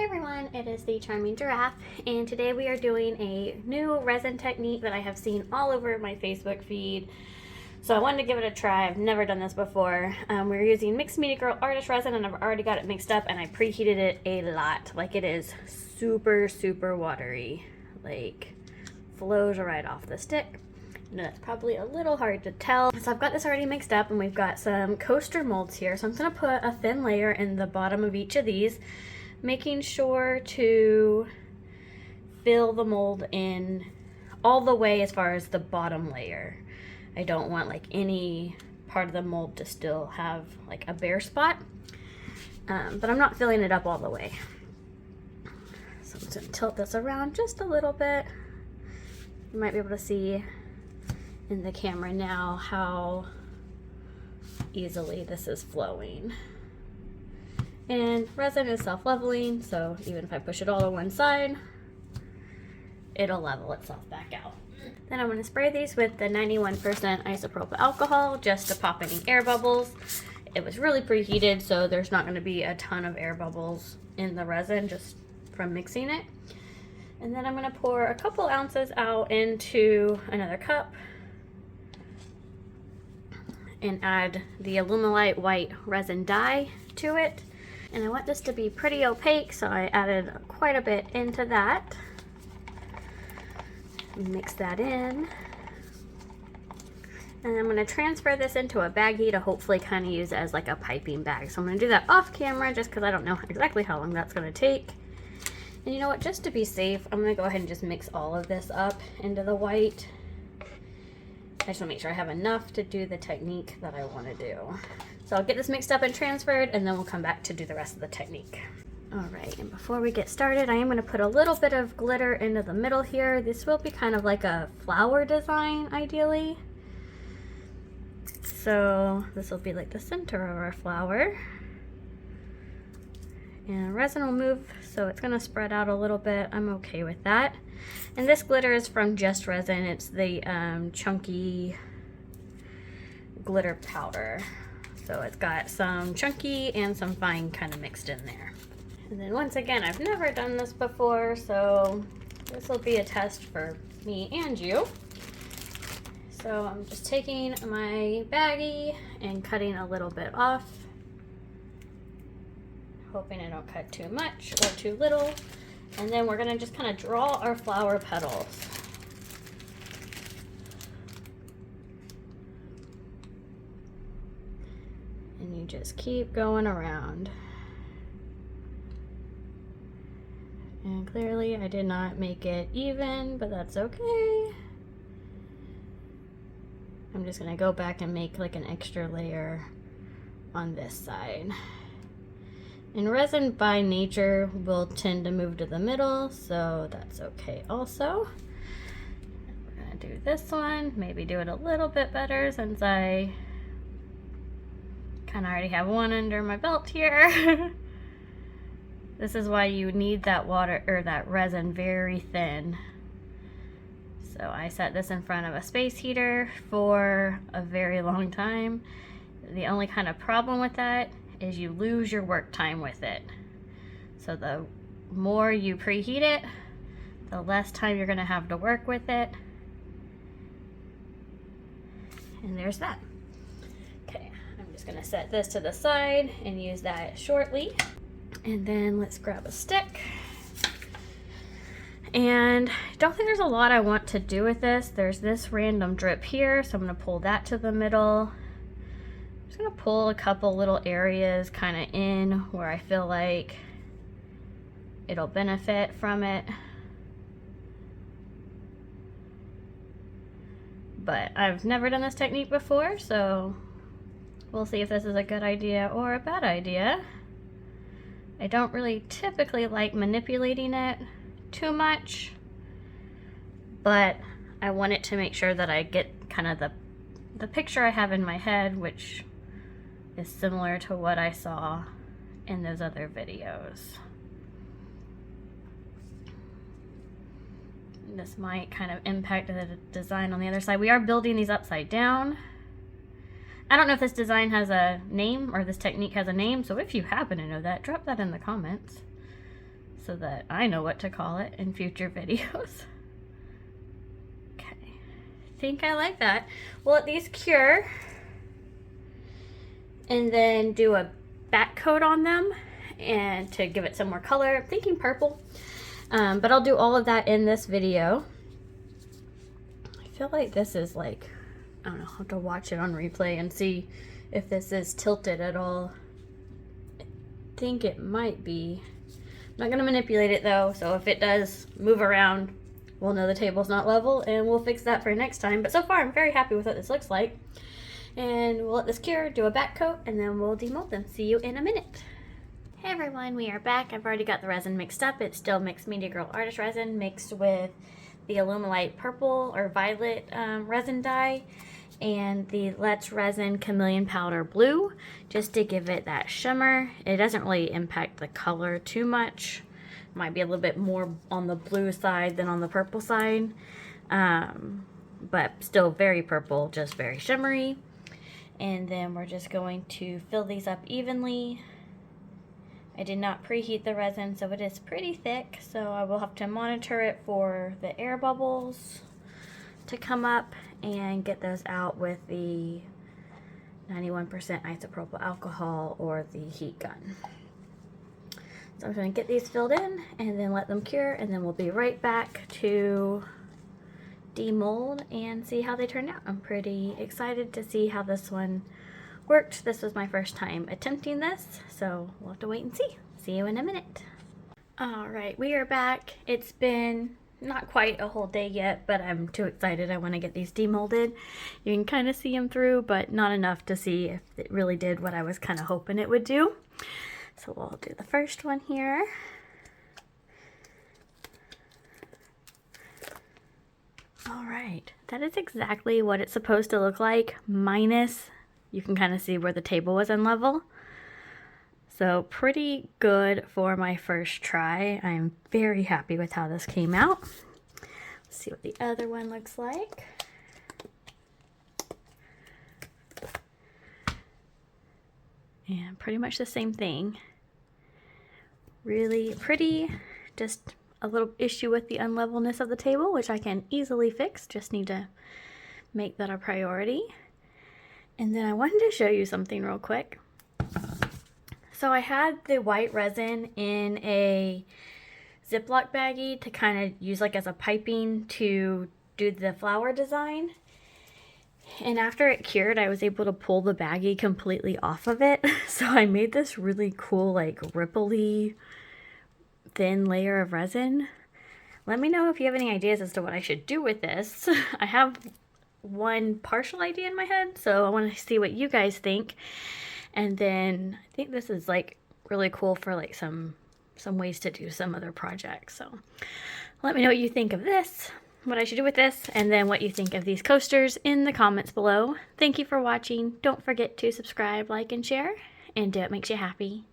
Hey everyone, it is the Charming Giraffe, and today we are doing a new resin technique that I have seen all over my Facebook feed. So I wanted to give it a try. I've never done this before. We're using Mixed Media Girl Artist Resin, and I've already got it mixed up, and I preheated it a lot. Like, it is super, super watery. Like, flows right off the stick. I know that's probably a little hard to tell. So I've got this already mixed up, and we've got some coaster molds here. So I'm going to put a thin layer in the bottom of each of these, making sure to fill the mold in all the way as far as the bottom layer. I don't want like any part of the mold to still have like a bare spot, but I'm not filling it up all the way. So I'm just going to tilt this around just a little bit. You might be able to see in the camera now how easily this is flowing. And resin is self-leveling, so even if I push it all to one side, it'll level itself back out. Then I'm going to spray these with the 91% isopropyl alcohol just to pop any air bubbles. It was really preheated, so there's not going to be a ton of air bubbles in the resin just from mixing it. And then I'm going to pour a couple ounces out into another cup and add the Alumilite white resin dye to it. And I want this to be pretty opaque, so I added quite a bit into that. Mix that in. And I'm going to transfer this into a baggie to hopefully kind of use it as like a piping bag. So I'm going to do that off camera just because I don't know exactly how long that's going to take. And you know what, just to be safe, I'm going to go ahead and just mix all of this up into the white. I just want to make sure I have enough to do the technique that I want to do. So I'll get this mixed up and transferred, and then we'll come back to do the rest of the technique. All right, and before we get started, I am going to put a little bit of glitter into the middle here. This will be kind of like a flower design, ideally. So this will be like the center of our flower. And resin will move, so it's going to spread out a little bit. I'm okay with that. And this glitter is from Just Resin. It's the chunky glitter powder. So it's got some chunky and some fine kind of mixed in there. And then once again, I've never done this before, so this will be a test for me and you. So I'm just taking my baggie and cutting a little bit off, hoping I don't cut too much or too little. And then we're gonna just kind of draw our flower petals. And you just keep going around. And clearly I did not make it even, but that's okay. I'm just gonna go back and make like an extra layer on this side. And resin by nature will tend to move to the middle, so that's okay also. We're gonna do this one, maybe do it a little bit better since I kind of already have one under my belt here. This is why you need that water or that resin very thin. So I set this in front of a space heater for a very long time. The only kind of problem with that is you lose your work time with it. So the more you preheat it, the less time you're gonna have to work with it. And there's that. Okay, I'm just gonna set this to the side and use that shortly. And then let's grab a stick. And I don't think there's a lot I want to do with this. There's this random drip here, so I'm gonna pull that to the middle. I'm just gonna pull a couple little areas kind of in where I feel like it'll benefit from it. But I've never done this technique before, so we'll see if this is a good idea or a bad idea. I don't really typically like manipulating it too much, but I want it to make sure that I get kind of the picture I have in my head, which is similar to what I saw in those other videos. This might kind of impact the design on the other side. We are building these upside down. I don't know if this design has a name or this technique has a name, so if you happen to know that, drop that in the comments. so that I know what to call it in future videos. Okay, I think I like that. We'll let these cure and then do a back coat on them and to give it some more color. I'm thinking purple, but I'll do all of that in this video. I feel like this is like, I don't know, I'll have to watch it on replay and see if this is tilted at all. I think it might be. I'm not gonna manipulate it though, so if it does move around, we'll know the table's not level and we'll fix that for next time. But so far I'm very happy with what this looks like. And we'll let this cure, do a back coat, and then we'll demold them. See you in a minute. Hey everyone, we are back. I've already got the resin mixed up. It's still mixed Media Girl Artist resin mixed with the Illumilite purple or violet resin dye and the Let's Resin Chameleon Powder blue, just to give it that shimmer. It doesn't really impact the color too much. Might be a little bit more on the blue side than on the purple side, but still very purple, just very shimmery. And then we're just going to fill these up evenly. I did not preheat the resin, so it is pretty thick, so I will have to monitor it for the air bubbles to come up and get those out with the 91% isopropyl alcohol or the heat gun. So I'm going to get these filled in and then let them cure, and then we'll be right back to demold and see how they turn out. I'm pretty excited to see how this one worked. This was my first time attempting this, so we'll have to wait and see. See you in a minute. Alright, we are back. It's been not quite a whole day yet, but I'm too excited. I want to get these demolded. You can kind of see them through, but not enough to see if it really did what I was kind of hoping it would do. So we'll do the first one here. Alright, that is exactly what it's supposed to look like, minus you can kind of see where the table was unlevel. So pretty good for my first try. I'm very happy with how this came out. Let's see what the other one looks like. And pretty much the same thing. Really pretty, just a little issue with the unlevelness of the table, which I can easily fix. Just need to make that a priority. And then I wanted to show you something real quick. So I had the white resin in a Ziploc baggie to kind of use like as a piping to do the flower design. And after it cured, I was able to pull the baggie completely off of it. So I made this really cool like ripply thin layer of resin. Let me know if you have any ideas as to what I should do with this. I have one partial idea in my head, so I want to see what you guys think. And then I think this is like really cool for like some ways to do some other projects. So let me know what you think of this, what I should do with this, and then what you think of these coasters in the comments below. Thank you for watching. Don't forget to subscribe, like, and share, and do what makes you happy.